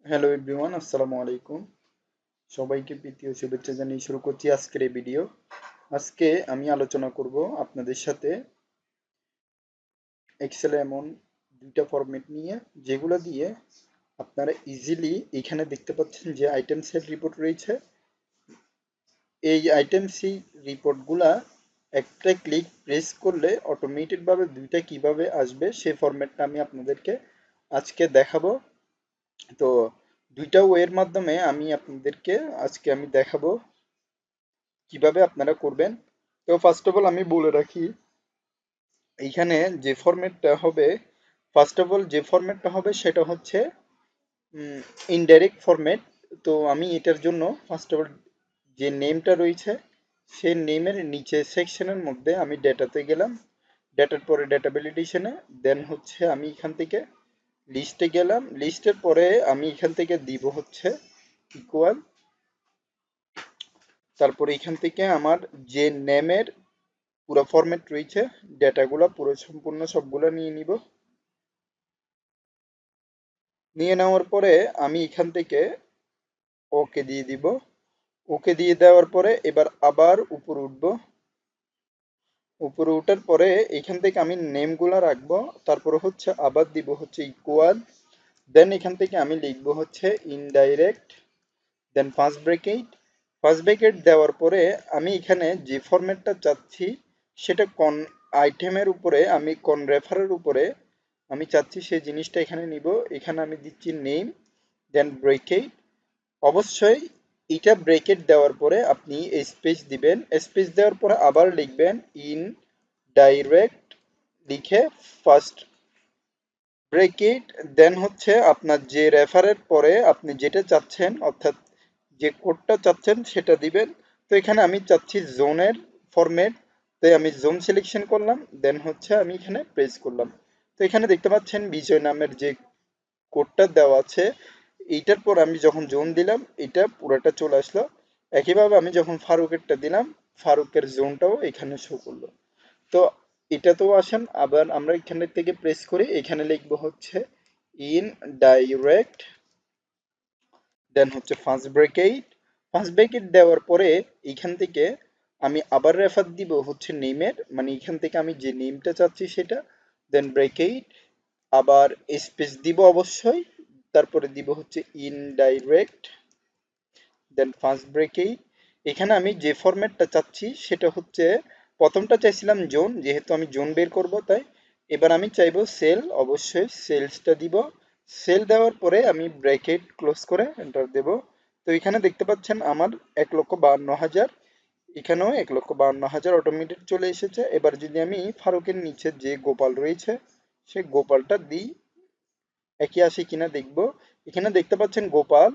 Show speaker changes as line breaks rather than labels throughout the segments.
Hello everyone, আসসালামু আলাইকুম। সবাইকে প্রীতি ও শুভেচ্ছা জানিয়ে শুরু করছি আজকের এই ভিডিও। আজকে আমি আলোচনা করব আপনাদের সাথে এক্সেলে এমন দুইটা ফরম্যাট নিয়ে, যেগুলো দিয়ে আপনারা ইজিলি এখানে দেখতে পাচ্ছেন যে আইটেম সেট রিপোর্ট রয়েছে। এই আইটেম সি রিপোর্টগুলা একটা ক্লিক প্রেস করলে অটোমেটেডভাবে দুইটা কিভাবে আসবে সেই ফরম্যাটটা আমি আপনাদেরকে আজকে দেখাবো। তো দুইটা ওয়ের মাধ্যমে আমি আপনাদেরকে আজকে আমি দেখাবো কিভাবে আপনারা করবেন। তো ফার্স্ট অফ অল আমি বলে রাখি, এইখানে যে ফরম্যাটটা হবে, ফার্স্ট অফ অল যে ফরম্যাটটা হবে সেটা হচ্ছে ইনডাইরেক্ট ফরম্যাট। তো আমি এটার জন্য ফার্স্ট অফ অল যে নেমটা রয়েছে সেই নেমের নিচে সেকশনের মধ্যে আমি ডেটাতে গেলাম, ডেটার পরে ডেটা ভ্যালিডেশনে, দেন হচ্ছে আমি এখান থেকে লিস্টে গেলাম, লিস্টের পরে আমি এখান থেকে দিব হচ্ছে ইকুয়াল, তারপরে এখান থেকে আমার যে নেমের পুরো ফরম্যাট রয়েছে ডেটাগুলো পুরো সম্পূর্ণ সবগুলো নিয়ে নিব। নিয়ে নেওয়ার পরে আমি এখান থেকে ওকে দিয়ে দিব। ওকে দিয়ে দেওয়ার পরে এবার আবার উপরে উঠবো। উপরে উঠার পরে এখান থেকে আমি নেমগুলো রাখবো, তারপরে হচ্ছে আবার দিব হচ্ছে ইকুয়াল, দেন এখান থেকে আমি লিখবো হচ্ছে ইনডাইরেক্ট, দেন ফার্স্ট ব্র্যাকেট দেওয়ার পরে আমি এখানে যে ফরম্যাটটা চাচ্ছি সেটা কোন আইটেমের উপরে, আমি কোন রেফারের উপরে আমি চাচ্ছি সেই জিনিসটা এখানে নিব। এখানে আমি দিচ্ছি নেম, দেন ব্রেকেট। অবশ্যই এটা ব্রেকেট দেওয়ার পরে আপনি স্পেস দিবেন, স্পেস দেওয়ার পরে আবার লিখবেন ইন ডাইরেক্ট লিখে ফার্স্ট ব্রেকেট, দেন হচ্ছে আপনার যে রেফারের পরে আপনি যেটা চাচ্ছেন অর্থাৎ যে কোডটা চাচ্ছেন সেটা দিবেন। তো এখানে আমি চাচ্ছি জোনের ফরম্যাট, তাই আমি জোন সিলেকশন করলাম, দেন হচ্ছে আমি এখানে প্রেস করলাম। তো এখানে দেখতে পাচ্ছেন বিজয় নামের যে কোডটা দেওয়া আছে, এইটার পর আমি যখন জোন দিলাম এটা পুরোটা চলে আসলো। একইভাবে আমি যখন ফারুকেরটা দিলাম ফারুকের জোনটাও এখানে শো করলো। তো এটাতেও আসেন, আবার আমরা এখানে থেকে প্রেস করি, এখানে লিখবো হচ্ছে ইন ডাইরেক্ট, দেন হচ্ছে ফার্স্ট ব্রেকেট দেওয়ার পরে এইখান থেকে আমি আবার রেফার দিব হচ্ছে নেমের, মানে এখান থেকে আমি যে নেমটা চাচ্ছি সেটা, দেন ব্রেকেট, আবার স্পেস দিব অবশ্যই, তারপরে দিব হচ্ছে ইনডাইরেক্ট, দেন ফার্স্ট ব্রেকেট। এখানে আমি যে ফরম্যাটটা চাচ্ছি সেটা হচ্ছে, প্রথমটা চাইছিলাম জোন, যেহেতু আমি জোন বের করব তাই। এবার আমি চাইবো সেল, অবশ্যই সেলসটা দিব। সেল দেওয়ার পরে আমি ব্র্যাকেট ক্লোজ করে এন্টার দেব। তো এখানে দেখতে পাচ্ছেন আমার 1,52,000, এখানেও 1,52,000 অটোমেটেড চলে এসেছে। এবার যদি আমি ফারুকের নিচে যে গোপাল রয়েছে সে গোপালটা দিই, একই আসে কিনা দেখব। এখানে দেখতে পাচ্ছেন গোপাল,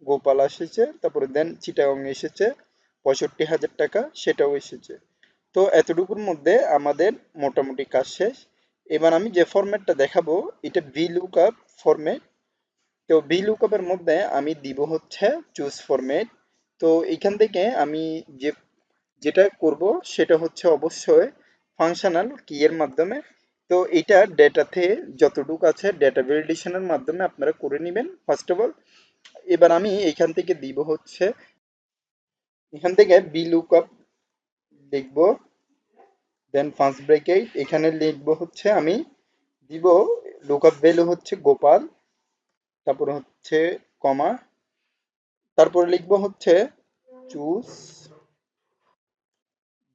গোপাল এসেছে, তারপরে দেন চিটাগং এসেছে 65,000 টাকা, সেটাও এসেছে। তো এতটুকুর মধ্যে আমাদের মোটামুটি কাজ শেষ। এবার আমি যে ফরম্যাটটা দেখাবো এটা VLOOKUP ফরম্যাট। তো VLOOKUP এর মধ্যে আমি দিব হচ্ছে চুজ ফরম্যাট। তো এখান থেকে আমি যে যেটা করব সেটা হচ্ছে অবশ্যই ফাংশনাল কি এর মাধ্যমে। তো এটা ডেটাতে যতটুকু আছে ডেটা ভ্যালিডেশনের মাধ্যমে আপনারা করে নেবেন ফার্স্ট অফ অল। এবার আমি এখান থেকে দিব হচ্ছে, এখান থেকে VLOOKUP লিখব, দেন ফার্স্ট ব্রেকেট এখানে লিখব হচ্ছে আমি দিব লুকআপ ভ্যালু হচ্ছে গোপাল, তারপর হচ্ছে কমা, তারপরে লিখব হচ্ছে চুজ,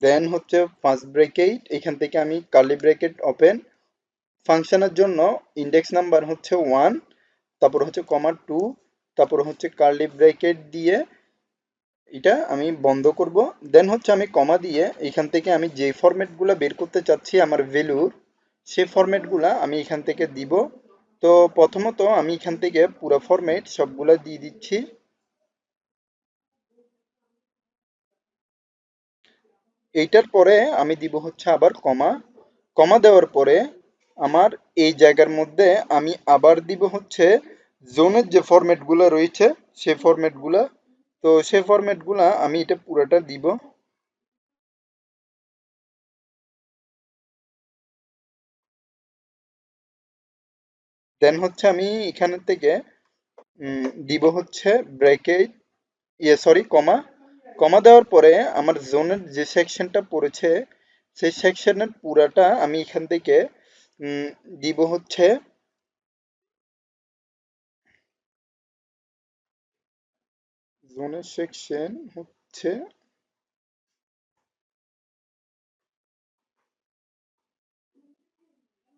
দেন হচ্ছে ফার্স্ট ব্রেকেট, এখান থেকে আমি কার্লি ব্রেকেট ওপেন, ফাংশনের জন্য ইন্ডেক্স নাম্বার হচ্ছে 1, তারপর হচ্ছে কমা 2, তারপর হচ্ছে কার্লি ব্রেকেট দিয়ে এটা আমি বন্ধ করব। দেন হচ্ছে আমি কমা দিয়ে এখান থেকে আমি যে ফরম্যাটগুলো বের করতে চাচ্ছি আমার ভ্যালুর, সেই ফরম্যাটগুলো আমি এখান থেকে দিব। তো প্রথমত আমি এখান থেকে পুরো ফরম্যাট সবগুলো দিয়ে দিচ্ছি। এইটার পরে আমি দিব হচ্ছে আবার কমা, কমা দেওয়ার পরে আমার এই জায়গার মধ্যে আমি আবার দিব হচ্ছে জোনের যে ফরম্যাটগুলো রয়েছে সেই ফরম্যাটগুলো। তো সেই ফরম্যাটগুলো আমি এটা পুরোটা দিব। দেন হচ্ছে আমি এখান থেকে দিব হচ্ছে ব্রেকেট, সরি, কমা। কমা দেওয়ার পরে আমার জোনের যে সেকশনটা পড়েছে সেই সেকশনের পুরাটা আমি এখান থেকে উম, দিব হচ্ছে জোনের সেকশন হচ্ছে,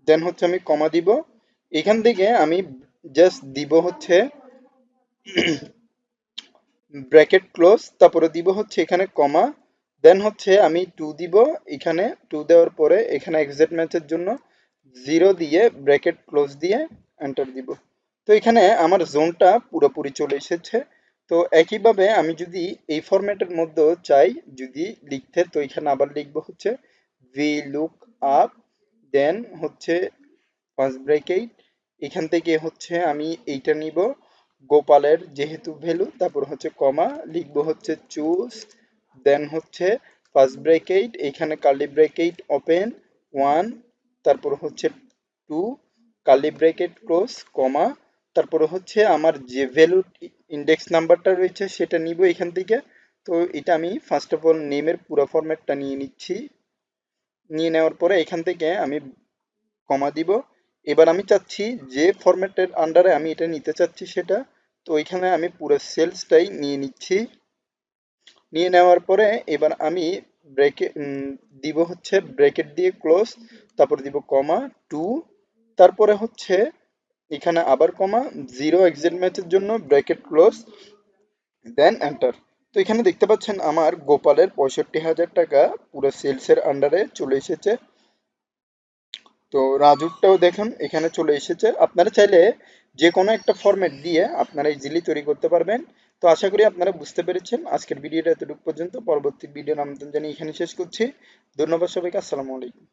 দেন হচ্ছে আমি কমা দিব। এখান থেকে আমি জাস্ট দিব হচ্ছে ব্র্যাকেট ক্লোজ, তারপরে দিব হচ্ছে এখানে কমা, দেন হচ্ছে আমি টু দিব। এখানে টু দেওয়ার পরে এখানে এক্সাক্ট ম্যাচের জন্য জিরো দিয়ে ব্র্যাকেট ক্লোজ দিয়ে এন্টার দিব। তো এখানে আমার জোনটা পুরোপুরি চলে এসেছে। তো একইভাবে আমি যদি এই ফরম্যাটের মধ্যেও চাই যদি লিখতে, তো এখানে আবার লিখবো হচ্ছে ভি লুক আপ, দেন হচ্ছে ফার্স্ট ব্র্যাকেট, এখান থেকে হচ্ছে আমি এইটা নিব গোপালের যেহেতু ভ্যালু, তারপর হচ্ছে কমা লিখবো হচ্ছে চুজ, দেন হচ্ছে ফার্স্ট ব্র্যাকেট, এখানে কার্লি ব্র্যাকেট ওপেন ওয়ান, তারপর হচ্ছে টু, কার্লি ব্র্যাকেট ক্লোজ, কমা, তারপরে হচ্ছে আমার যে ভ্যালু ইন্ডেক্স নাম্বারটা রয়েছে সেটা নিব এখান থেকে। তো এটা আমি ফার্স্ট অফ অল নেমের পুরো ফরম্যাটটা নিয়ে নিচ্ছি। নিয়ে নেওয়ার পরে এখান থেকে আমি কমা দিব। এবার আমি চাচ্ছি যে ফরম্যাটের আন্ডারে আমি এটা নিতে চাচ্ছি সেটা, তো এখানে আমি পুরো সেলসটাই নিয়ে নিচ্ছি। নিয়ে নেওয়ার পরে এবার আমি ব্রেকে দিব হচ্ছে ব্রেকেট দিয়ে ক্লোজ, তারপর দিব কমা টু, তারপরে হচ্ছে এখানে আবার কমা জিরো এক্সিট ম্যাচের জন্য ব্রেকেট ক্লোজ, দেন এন্টার। তো এখানে দেখতে পাচ্ছেন আমার গোপালের 65,000 টাকা পুরো সেলসের আন্ডারে চলে এসেছে। তো রাজুরটাও দেখুন এখানে চলে এসেছে। আপনারা চাইলে যে কোনো একটা ফরম্যাট দিয়ে আপনারা ইজিলি তৈরি করতে পারবেন। তো আশা করি আপনারা বুঝতে পেরেছেন। আজকের ভিডিওটা এতটুকু পর্যন্ত, পরবর্তী ভিডিওর আমন্ত্রণ জানিয়ে এখানে শেষ করছি। ধন্যবাদ সবাইকে, আসসালামু আলাইকুম।